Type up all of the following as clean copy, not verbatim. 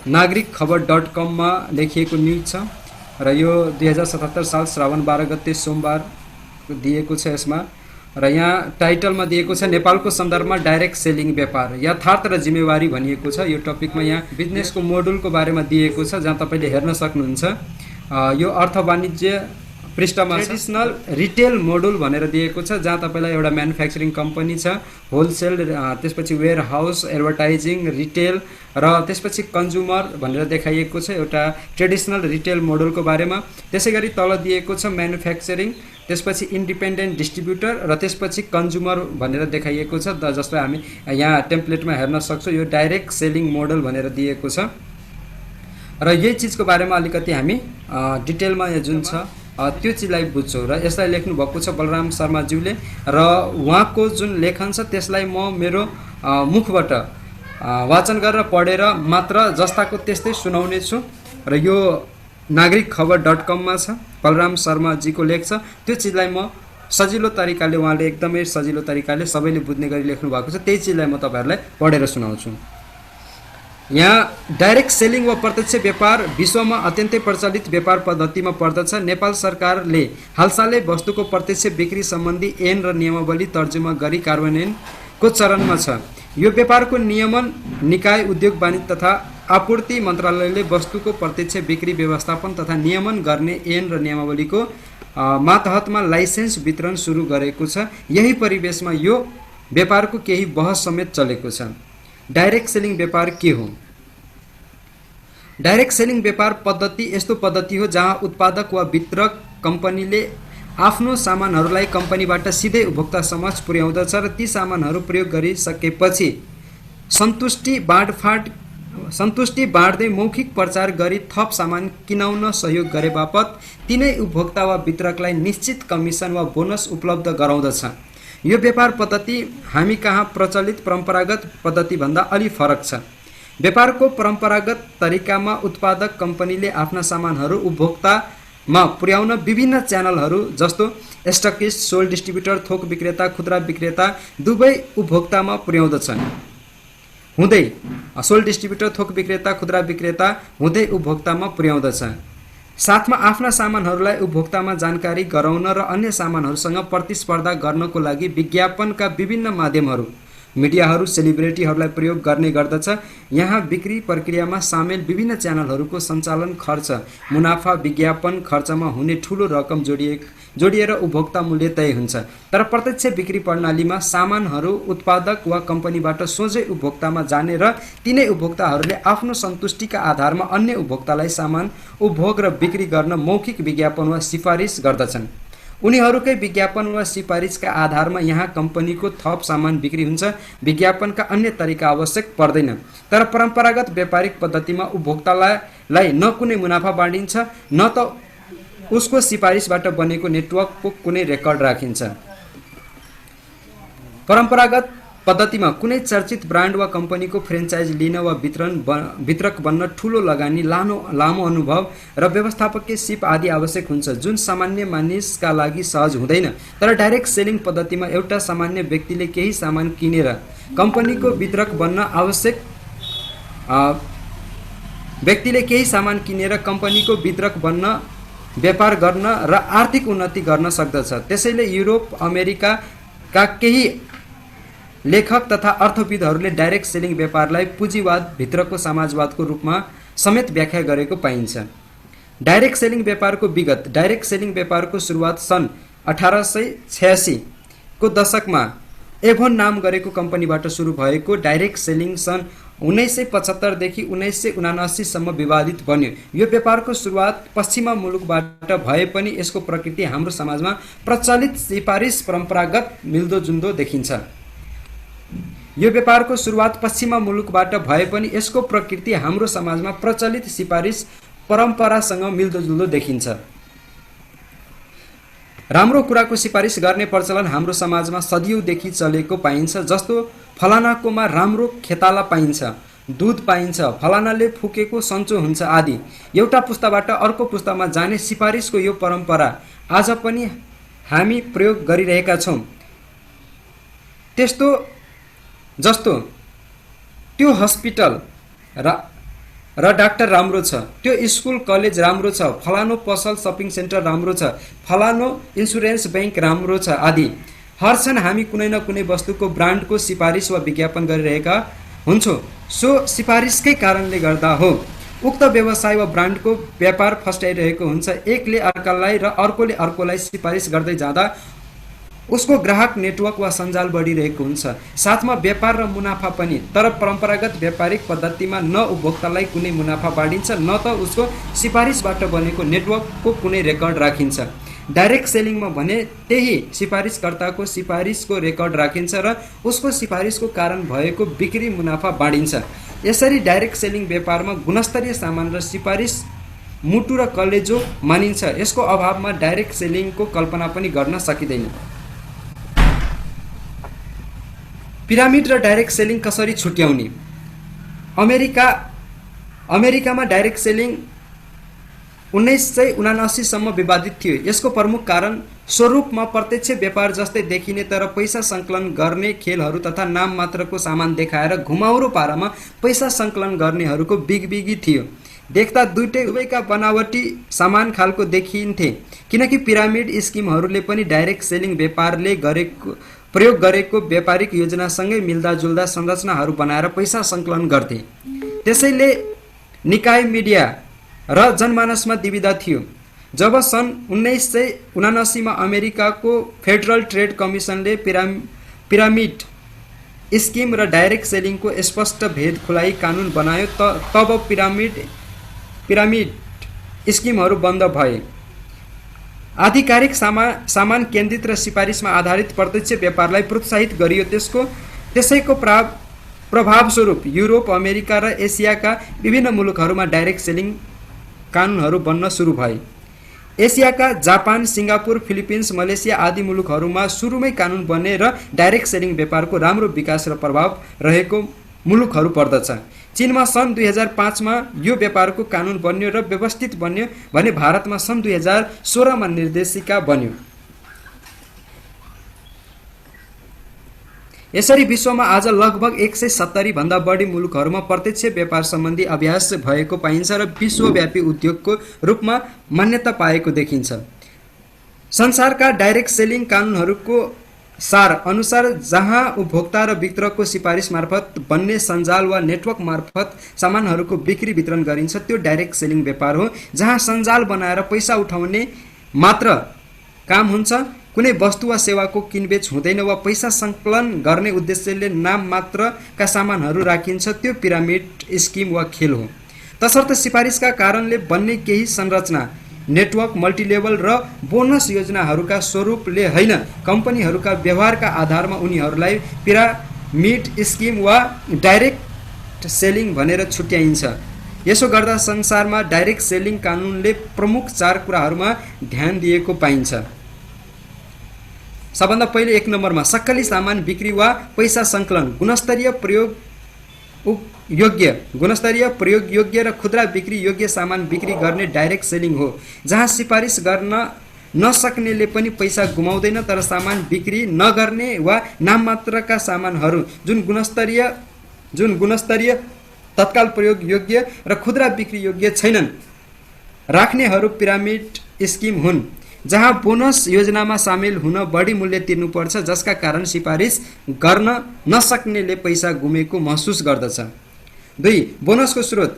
नागरिकखबर.com मा लेखिएको न्युज छ र यो 2077 साल श्रावण 12 गते सोमबार दिएको छ यसमा। र यहाँ टाइटलमा दिएको छ नेपालको सन्दर्भमा डाइरेक्ट सेलिङ व्यापार यथार्थ र जिम्मेवारी भनिएको छ। यो टपिकमा यहाँ बिजनेसको मोडुलको बारेमा दिएको छ जहाँ तपाईले हेर्न सक्नुहुन्छ। यो अर्थ वाणिज्य पृष्ठमा ट्रेडिसनल रिटेल मोडुल भनेर दिएको छ जहाँ तपाईलाई एउटा म्यानुफ्याक्चरिङ कम्पनी छ, होलसेल, त्यसपछि वेयर हाउस, एडभर्टाइजिङ, रिटेल र त्यसपछि कन्ज्युमर भनेर देखाइएको छ एउटा ट्रेडिसनल रिटेल मोडलको बारेमा। त्यसैगरी तल दिएको छ म्यानुफ्याक्चरिङ, त्यसपछि इन्डिपेन्डेन्ट डिस्ट्रिब्युटर र त्यसपछि कन्ज्युमर भनेर देखाइएको छ। जसलाई हामी यहाँ टेम्प्लेटमा हेर्न सक्छौँ। यो डाइरेक्ट सेलिङ मोडल भनेर दिएको छ र यही चिजको बारेमा अलिकति हामी डिटेलमा जुन छ त्यो चिजलाई बुझ्छौँ। र यसलाई लेख्नु भएको छ बलराम शर्माज्यूले र उहाँको जुन लेखन छ त्यसलाई म मेरो मुखबाट वाचन गरेर पढेर मात्र जस्ताको त्यस्तै सुनाउने छु। र यो नागरिकखबर.com मा छ, बलराम शर्माजीको लेख छ। त्यो चिजलाई म सजिलो तरिकाले, उहाँले एकदमै सजिलो तरिकाले सबैले बुझ्ने गरी लेख्नु भएको छ, त्यही चिजलाई म तपाईहरुलाई पढेर सुनाउँछु। यहाँ डाइरेक्ट सेलिङ वा प्रत्यक्ष व्यापार विश्वमा अत्यन्तै प्रचलित व्यापार पद्धतिमा पर्दछ। नेपाल सरकारले हालसालै वस्तुको प्रत्यक्ष बिक्री सम्बन्धी ऐन र नियमावली तर्जुमा गरी कार्यान्वयनको चरणमा छ। यो व्यापारको नियमन निकाय उद्योग वाणिज्य तथा आपूर्ति मन्त्रालयले वस्तुको प्रत्यक्ष बिक्री व्यवस्थापन तथा नियमन गर्ने ऐन र नियमावलीको मातहतमा लाइसेन्स वितरण सुरु गरेको छ। यही परिवेशमा यो व्यापारको केही बहस समेत चलेको छ। डाइरेक्ट सेलिङ व्यापार के हो? डाइरेक्ट सेलिङ व्यापार पद्धति यस्तो पद्धति हो जहाँ उत्पादक वा वितरक कम्पनीले आफ्नो सामानहरूलाई कम्पनीबाट सिधै उपभोक्ता समक्ष पुर्याउँदछ र ती सामानहरू प्रयोग गरिसकेपछि सन्तुष्टि बाँड्दै मौखिक प्रचार गरी थप सामान किनाउन सहयोग गरे बापत तिनै उपभोक्ता वा वितरकलाई निश्चित कमिसन वा बोनस उपलब्ध गराउँदछ। यो व्यापार पद्धति हामी कहाँ प्रचलित परम्परागत पद्धति भन्दा अलि फरक छ। व्यापारको परम्परागत तरिकामा उत्पादक कम्पनीले आफ्ना सामानहरू उपभोक्तामा पुर्याउन विभिन्न च्यानलहरू जस्तो स्टकिस्ट, सोल डिस्ट्रिब्युटर, थोक विक्रेता, खुद्रा विक्रेता दुवै उपभोक्तामा पुर्याउँदछन्। सोल डिस्ट्रिब्युटर, थोक विक्रेता, खुद्रा विक्रेता हुँदै उपभोक्तामा पुर्याउँदछ। साथमा आफ्ना सामानहरूलाई उपभोक्तामा जानकारी गराउन र अन्य सामानहरूसँग प्रतिस्पर्धा गर्नको लागि विज्ञापनका विभिन्न माध्यमहरू, मिडियाहरू, सेलिब्रिटीहरूलाई प्रयोग गर्ने गर्दछ। यहाँ बिक्री प्रक्रियामा सामेल विभिन्न च्यानलहरूको सञ्चालन खर्च, मुनाफा, विज्ञापन खर्चमा हुने ठूलो रकम जोडिएर उपभोक्ता मूल्य तय हुन्छ। तर प्रत्यक्ष बिक्री प्रणालीमा सामानहरू उत्पादक वा कम्पनीबाट सोझै उपभोक्तामा जाने र तिनै उपभोक्ताहरूले आफ्नो सन्तुष्टिका आधारमा अन्य उपभोक्तालाई सामान उपभोग र बिक्री गर्न मौखिक विज्ञापन वा सिफारिस गर्दछन्। उनीहरूकै विज्ञापन वा सिफारिसका आधारमा यहाँ कम्पनीको थप सामान बिक्री हुन्छ। विज्ञापनका अन्य तरिका आवश्यक पर्दैन। तर परम्परागत व्यापारिक पद्धतिमा उपभोक्तालाई न कुनै मुनाफा बाँडिन्छ न त उसको सिफारिसबाट बनेको नेटवर्कको कुनै रेकर्ड राखिन्छ। परम्परागत पद्धतिमा कुनै चर्चित ब्रान्ड वा कम्पनीको फ्रेन्चाइज लिन वा वितरक बन्न ठूलो लगानी, लामो अनुभव र व्यवस्थापकीय सिप आदि आवश्यक हुन्छ जुन सामान्य मानिसका लागि सहज हुँदैन। तर डाइरेक्ट सेलिङ पद्धतिमा एउटा सामान्य व्यक्तिले केही सामान किनेर कम्पनीको वितरक बन्न व्यापार गर्न र आर्थिक उन्नति गर्न सक्दछ। त्यसैले युरोप, अमेरिकाका केही लेखक तथा अर्थविदहरूले डाइरेक्ट सेलिङ व्यापारलाई पुँजीवाद भित्रको समाजवादको रूपमा समेत व्याख्या गरेको पाइन्छ। डाइरेक्ट सेलिङ व्यापारको विगत। डाइरेक्ट सेलिङ व्यापारको सुरुवात सन् 1886 को दशकमा एभोन नाम गरेको कम्पनीबाट सुरु भएको डाइरेक्ट सेलिङ सन् 1975 देखि 1979 सम्म विवादित बन्यो। यो व्यापारको सुरुवात पश्चिमा मुलुकबाट भए पनि यसको प्रकृति हाम्रो समाजमा प्रचलित सिफारिस परम्परागत मिल्दोजुल्दो देखिन्छ। यो व्यापारको सुरुवात पश्चिमा मुलुकबाट भए पनि यसको प्रकृति हाम्रो समाजमा प्रचलित सिफारिस परम्परासँग मिल्दोजुल्दो देखिन्छ। राम्रो कुराको सिफारिस गर्ने प्रचलन हाम्रो समाजमा सदियौंदेखि चलेको पाइन्छ। जस्तो फलानाकोमा राम्रो खेताला पाइन्छ, दूध पाइन्छ, फलानाले फुकेको सन्चो हुन्छ आदि। एउटा पुस्ताबाट अर्को पुस्तामा जाने सिफारिसको यो परम्परा आज पनि हामी प्रयोग गरिरहेका छौं। जस्तो त्यो हस्पिटल र डाक्टर राम्रो छ, त्यो स्कुल कलेज राम्रो छ, फलानो पसल सपिङ सेन्टर राम्रो छ, फलानो इन्सुरेन्स बैंक राम्रो छ आदि। हर क्षण हामी कुनै न कुनै वस्तुको ब्रान्डको सिफारिस वा विज्ञापन गरिरहेका हुन्छौँ। सो सिफारिसकै कारणले गर्दा हो उक्त व्यवसाय वा ब्रान्डको व्यापार फस्टाइरहेको हुन्छ। एकले अर्कालाई र अर्कोले अर्कोलाई सिफारिस गर्दै जाँदा उसको ग्राहक नेटवर्क वा सञ्जाल बढिरहेको हुन्छ, साथमा व्यापार र मुनाफा पनि। तर परम्परागत व्यापारिक पद्धतिमा न उपभोक्तालाई कुनै मुनाफा बाँडिन्छ न त उसको सिफारिसबाट बनेको नेटवर्कको कुनै रेकर्ड राखिन्छ। डाइरेक्ट सेलिङमा भने त्यही सिफारिसकर्ताको सिफारिसको रेकर्ड राखिन्छ र उसको सिफारिसको कारण भएको बिक्री मुनाफा बाँडिन्छ। यसरी डाइरेक्ट सेलिङ व्यापारमा गुणस्तरीय सामान र सिफारिस मुटु र कलेजो मानिन्छ। यसको अभावमा डाइरेक्ट सेलिङको कल्पना पनि गर्न सकिँदैन। पिरामिड र डाइरेक्ट सेलिङ कसरी छुट्याउने? अमेरिकामा डाइरेक्ट सेलिङ 1979 सम्म विवादित थियो। यसको प्रमुख कारण स्वरूपमा प्रत्यक्ष व्यापार जस्तै देखिने तर पैसा सङ्कलन गर्ने खेलहरू तथा नाम मात्रको सामान देखाएर घुमाउरो पारामा पैसा सङ्कलन गर्नेहरूको बिगबिगी थियो। देख्दा दुवैका बनावटी सामान खालको देखिन्थे, किनकि पिरामिड स्किमहरूले पनि डाइरेक्ट सेलिङ व्यापारले प्रयोग गरेको व्यापारिक योजनासँगै मिल्दाजुल्दा संरचनाहरू बनाएर पैसा सङ्कलन गर्थे। त्यसैले निकाय, मिडिया र जनमानसमा दुविधा थियो। जब सन् 1979 मा अमेरिकाको फेडरल ट्रेड कमिसनले पिरामिड स्किम र डाइरेक्ट सेलिङको स्पष्ट भेद खुलाई कानुन बनायो, तब पिरामिड स्किमहरू बन्द भए। आधिकारिक सामान केन्द्रित र सिफारिसमा आधारित प्रत्यक्ष व्यापारलाई प्रोत्साहित गरियो। त्यसैको प्रभावस्वरूप युरोप, अमेरिका र एसियाका विभिन्न मुलुकहरूमा डाइरेक्ट सेलिङ कानुनहरू बन्न सुरु भए। एसियाका जापान, सिङ्गापुर, फिलिपिन्स, मलेसिया आदि मुलुकहरूमा सुरुमै कानुन बने र डाइरेक्ट सेलिङ व्यापारको राम्रो विकास र प्रभाव रहेको मुलुकहरू पर्दछ। चीनमा सन् 2005 मा यो व्यापारको कानुन बन्यो र व्यवस्थित बन्यो भने भारतमा सन् 2016 मा निर्देशिका बन्यो। यसरी विश्वमा आज लगभग 170 भन्दा बढी मुलुकहरूमा प्रत्यक्ष व्यापार सम्बन्धी अभ्यास भएको पाइन्छ र विश्वव्यापी उद्योगको रूपमा मान्यता पाएको देखिन्छ। संसारका डाइरेक्ट सेलिङ कानुनहरूको सार अनुसार जहाँ उपभोक्ता र वितरकको सिफारिस मार्फत बन्ने सञ्जाल वा नेटवर्क मार्फत सामानहरूको बिक्री वितरण गरिन्छ, त्यो डाइरेक्ट सेलिङ व्यापार हो। जहाँ सञ्जाल बनाएर पैसा उठाउने मात्र काम हुन्छ, कुनै वस्तु वा सेवाको किनबेच हुँदैन वा पैसा सङ्कलन गर्ने उद्देश्यले नाम मात्रका सामानहरू राखिन्छ, त्यो पिरामिड स्किम वा खेल हो। तसर्थ सिफारिसका कारणले बन्ने केही संरचना, नेटवर्क, मल्टिलेभल र बोनस योजनाहरूका स्वरूपले होइन, कम्पनीहरूका व्यवहारका आधारमा उनीहरूलाई पिरामिड स्किम वा डाइरेक्ट सेलिङ भनेर छुट्याइन्छ। यसो गर्दा संसारमा डाइरेक्ट सेलिङ कानुनले प्रमुख 4 कुराहरूमा ध्यान दिएको पाइन्छ। सबभन्दा पहिले 1 नम्बरमा सक्कली सामान बिक्री वा पैसा सङ्कलन, गुणस्तरीय प्रयोग योग्य र खुद्रा बिक्री योग्य सामान बिक्री गर्ने डाइरेक्ट सेलिङ हो। जहाँ सिफारिस गर्न नसक्नेले पनि पैसा गुमाउँदैन, तर सामान बिक्री नगर्ने वा नाम मात्रका सामानहरू जुन गुणस्तरीय तत्काल प्रयोग योग्य र खुद्रा बिक्री योग्य छैनन् राख्नेहरू पिरामिड स्किम हुन्। जहाँ बोनस योजनामा सामेल हुन बढी मूल्य तिर्नुपर्छ, जसका कारण सिफारिस गर्न नसक्नेले पैसा गुमेको महसुस गर्दछ। 2. बोनसको स्रोत,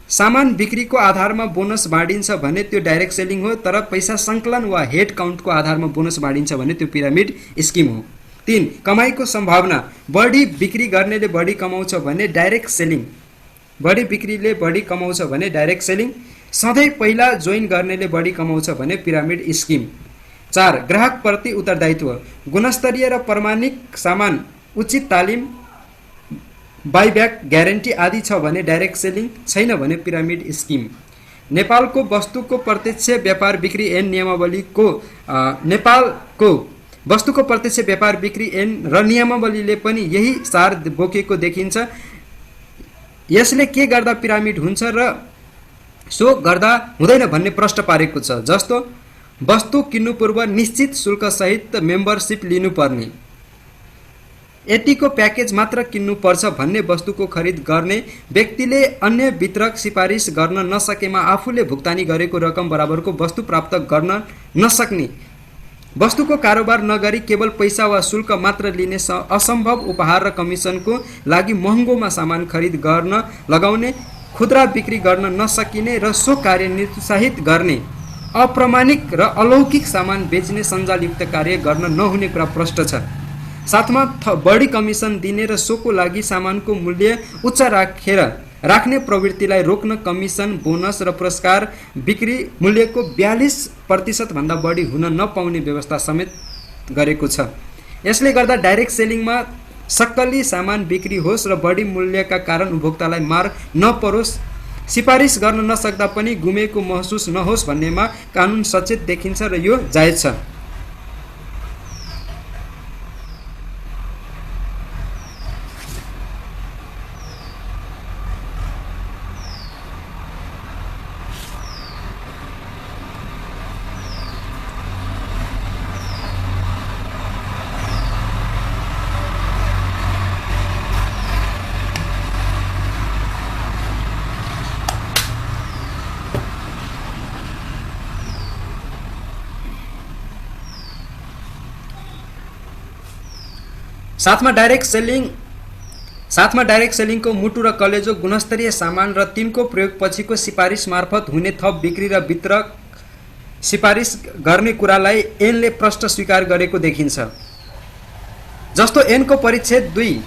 सामान बिक्रीको आधारमा बोनस बाँडिन्छ भने त्यो डाइरेक्ट सेलिङ हो, तर पैसा सङ्कलन वा हेड काउन्टको आधारमा बोनस बाँडिन्छ भने त्यो पिरामिड स्किम हो। 3. कमाइको सम्भावना, बढी बिक्री गर्नेले बढी कमाउँछ भने डाइरेक्ट सेलिङ, बढी बिक्रीले बढी कमाउँछ भने डाइरेक्ट सेलिङ, सधैँ पहिला जोइन गर्नेले बढी कमाउँछ भने पिरामिड स्किम। 4. ग्राहक प्रति उत्तरदायित्व, गुणस्तरीय र प्रमाणिक सामान, उचित तालिम, बाइब्याक ग्यारेन्टी आदि छ भने डाइरेक्ट सेलिङ, छैन भने पिरामिड स्किम। नेपालको वस्तुको प्रत्यक्ष व्यापार बिक्री ऐन नियमावलीको नेपालको वस्तुको प्रत्यक्ष व्यापार बिक्री ऐन र नियमावलीले पनि यही सार बोकेको देखिन्छ। यसले के गर्दा पिरामिड हुन्छ र सो गर्दा हुँदैन भन्ने प्रश्न पारेको छ। जस्तो वस्तु किन्नु पूर्व निश्चित शुल्क सहित मेम्बरसिप लिनुपर्ने, यतिको प्याकेज मात्र किन्नुपर्छ भन्ने वस्तुको खरिद गर्ने व्यक्तिले अन्य वितरक सिफारिस गर्न नसकेमा आफूले भुक्तानी गरेको रकम बराबरको वस्तु प्राप्त गर्न नसक्ने, वस्तुको कारोबार नगरी केवल पैसा वा शुल्क मात्र लिने असम्भव उपहार र कमिसनको लागि महँगोमा सामान खरिद गर्न लगाउने, खुद्रा बिक्री गर्न नसकिने र सो कार्य निरुत्साहित गर्ने, अप्रामाणिक र अलौकिक सामान बेच्ने सञ्जालयुक्त कार्य गर्न नहुने कुरा प्रष्ट छ। साथमा बढी कमिसन दिने र सोको लागि सामानको मूल्य उच्च राख्ने प्रवृत्तिलाई रोक्न कमिसन, बोनस र पुरस्कार बिक्री मूल्यको 42% भन्दा बढी हुन नपाउने व्यवस्था समेत गरेको छ। यसले गर्दा डाइरेक्ट सेलिङमा सक्कली सामान बिक्री होस् र बढी मूल्यका कारण उपभोक्तालाई मार नपरोस्, सिफारिस गर्न नसक्दा पनि गुमेको महसुस नहोस् भन्नेमा कानुन सचेत देखिन्छ र यो जायज छ। साथमा डाइरेक्ट सेलिङको मुटु र कलेजो गुणस्तरीय सामान र तिनको प्रयोग पछिको सिफारिस मार्फत हुने थप बिक्री र वितरक सिफारिस गर्ने कुरालाई ऐनले प्रष्ट स्वीकार गरेको देखिन्छ। जस्तो ऐनको परिच्छेद 2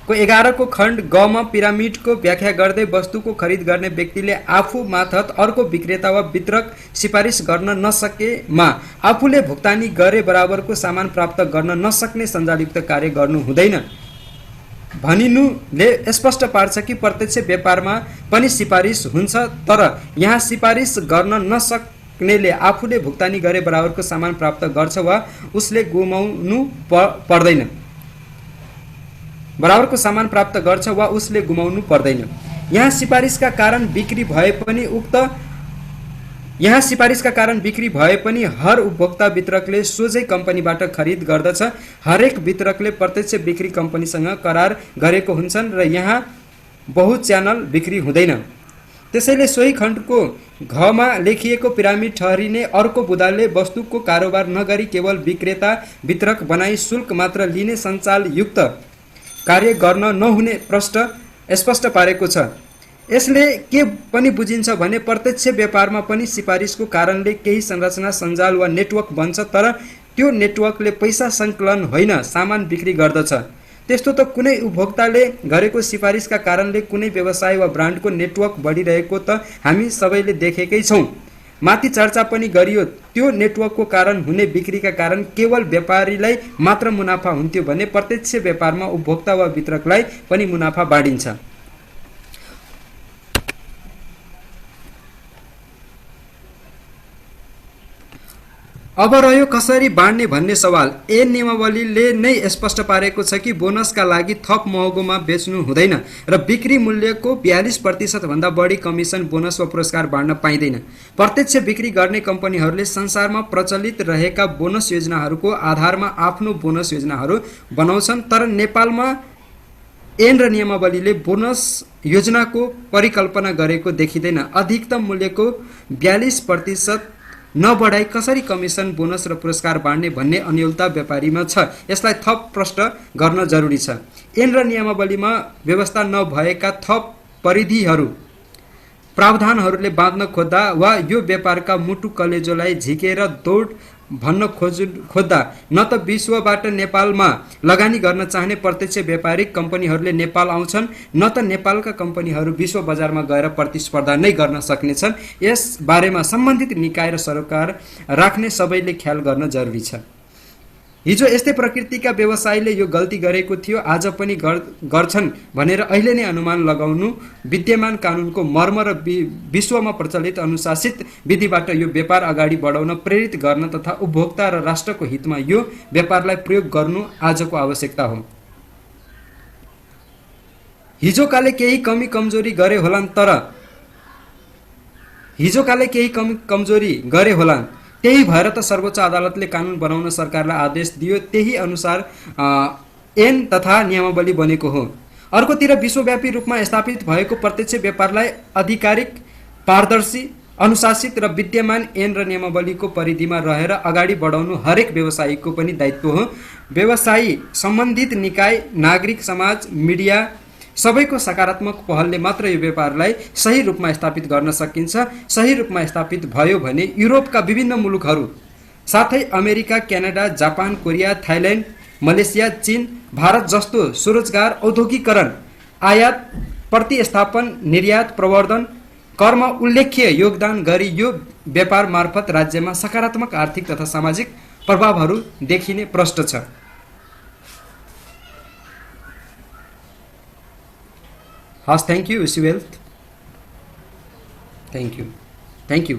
को 11 को खण्ड ग मा पिरामिडको व्याख्या गर्दै वस्तुको खरिद गर्ने व्यक्तिले आफू मार्फत अर्को विक्रेता वा वितरक सिफारिस गर्न नसकेमा आफूले भुक्तानी गरे बराबरको सामान प्राप्त गर्न नसक्ने सञ्जालयुक्त कार्य गर्नु हुँदैन भनिनुले स्पष्ट पार्छ कि प्रत्यक्ष व्यापारमा पनि सिफारिस हुन्छ, तर यहाँ सिफारिस गर्न नसक्नेले आफूले भुक्तानी गरे बराबरको सामान प्राप्त गर्छ वा उसले गुमाउनु पर्दैन, बराबरको सामान प्राप्त गर्छ वा उसले गुमाउनु पर्दैन। यहाँ सिफारिसका कारण बिक्री भए पनि हर उपभोक्ता वितरकले सोझै कम्पनीबाट खरिद गर्दछ। हरेक वितरकले प्रत्यक्ष बिक्री कम्पनीसँग करार गरेको हुन्छन् र यहाँ बहु-च्यानल बिक्री हुँदैन। त्यसैले सोही खण्डको घ मा लेखिएको पिरामिड ठहरिने अर्को बुदाले वस्तुको कारोबार नगरी केवल विक्रेता वितरक बनाई शुल्क मात्र लिने सञ्चालयुक्त कार्य गर्न नहुने स्पष्ट पारेको छ। यसले के पनि बुझिन्छ भने प्रत्यक्ष व्यापारमा पनि सिफारिसको कारणले केही संरचना, सञ्जाल वा नेटवर्क बन्छ, तर त्यो नेटवर्कले पैसा सङ्कलन होइन, सामान बिक्री गर्दछ। त्यस्तो त कुनै उपभोक्ताले गरेको सिफारिसका कारणले कुनै व्यवसाय वा ब्रान्डको नेटवर्क बढिरहेको त हामी सबैले देखेकै छौँ। माथि चर्चा पनि गरियो, त्यो नेटवर्कको कारण हुने बिक्रीका कारण केवल व्यापारीलाई मात्र मुनाफा हुन्थ्यो भने प्रत्यक्ष व्यापारमा उपभोक्ता वा वितरकलाई पनि मुनाफा बाँडिन्छ। अब रह्यो कसरी बाँड्ने भन्ने सवाल। ऐन नियमावलीले नै स्पष्ट पारेको छ कि बोनसका लागि थप महँगोमा बेच्नु हुँदैन र बिक्री मूल्यको 42% भन्दा बढी कमिसन, बोनस वा पुरस्कार बाँड्न पाइँदैन। प्रत्यक्ष बिक्री गर्ने कम्पनीहरूले संसारमा प्रचलित रहेका बोनस योजनाहरूको आधारमा आफ्नो बोनस योजनाहरू बनाउँछन्, तर नेपालमा ऐन र नियमावलीले बोनस योजनाको परिकल्पना गरेको देखिँदैन। अधिकतम मूल्यको 42% नबढाई कसरी कमिसन, बोनस र पुरस्कार बाँड्ने भन्ने अन्योलता व्यापारीमा छ। यसलाई थप प्रष्ट गर्न जरुरी छ। ऐन र नियमावलीमा व्यवस्था नभएका थप परिधिहरू, प्रावधानहरूले बाँध्न खोज्दा वा यो व्यापारका मुटु कलेजोलाई झिकेर दौड भन्न खोज्दा न त विश्वबाट नेपालमा लगानी गर्न चाहने प्रत्यक्ष व्यापारिक कम्पनीहरूले नेपाल आउँछन्, न त नेपालका कम्पनीहरू विश्व बजारमा गएर प्रतिस्पर्धा नै गर्न सक्नेछन्। यस बारेमा सम्बन्धित निकाय र सरकार राख्ने सबैले ख्याल गर्न जरुरी छ। हिजो यस्तै प्रकृतिका व्यवसायले यो गल्ती गरेको थियो, आज पनि गर्छन् भनेर अहिले नै अनुमान लगाउनु विद्यमान कानुनको मर्म र विश्वमा प्रचलित अनुशासित विधिबाट यो व्यापार अगाडि बढाउन प्रेरित गर्न तथा उपभोक्ता र राष्ट्रको हितमा यो व्यापारलाई प्रयोग गर्नु आजको आवश्यकता हो। हिजोकाले केही कमी कमजोरी गरे होलान्, त्यही भएर त सर्वोच्च अदालतले कानुन बनाउन सरकारलाई आदेश दियो। त्यही अनुसार ऐन तथा नियमावली बनेको हो। अर्कोतिर विश्वव्यापी रूपमा स्थापित भएको प्रत्यक्ष व्यापारलाई आधिकारिक, पारदर्शी, अनुशासित र विद्यमान ऐन र नियमावलीको परिधिमा रहेर अगाडि बढाउनु हरेक व्यवसायीको पनि दायित्व हो। व्यवसायी, सम्बन्धित निकाय, नागरिक समाज, मिडिया सबैको सकारात्मक पहलले मात्र यो व्यापारलाई सही रूपमा स्थापित गर्न सकिन्छ। सही रूपमा स्थापित भयो भने युरोपका विभिन्न मुलुकहरू साथै America, Canada, Japan, Korea, Thailand, Malaysia, चीन, भारत जस्तो स्वरोजगार, औद्योगिकरण, आयात, प्रतिस्थापन, निर्यात, प्रवर्धन, करमा उल्लेख्य योगदान गरी यो व्यापार मार्फत राज्यमा सकारात्मक आर्थिक तथा सामाजिक प्रभावहरू देखिने प्रष्ट छ। हस्, thank you. Wish you wealth. Thank you.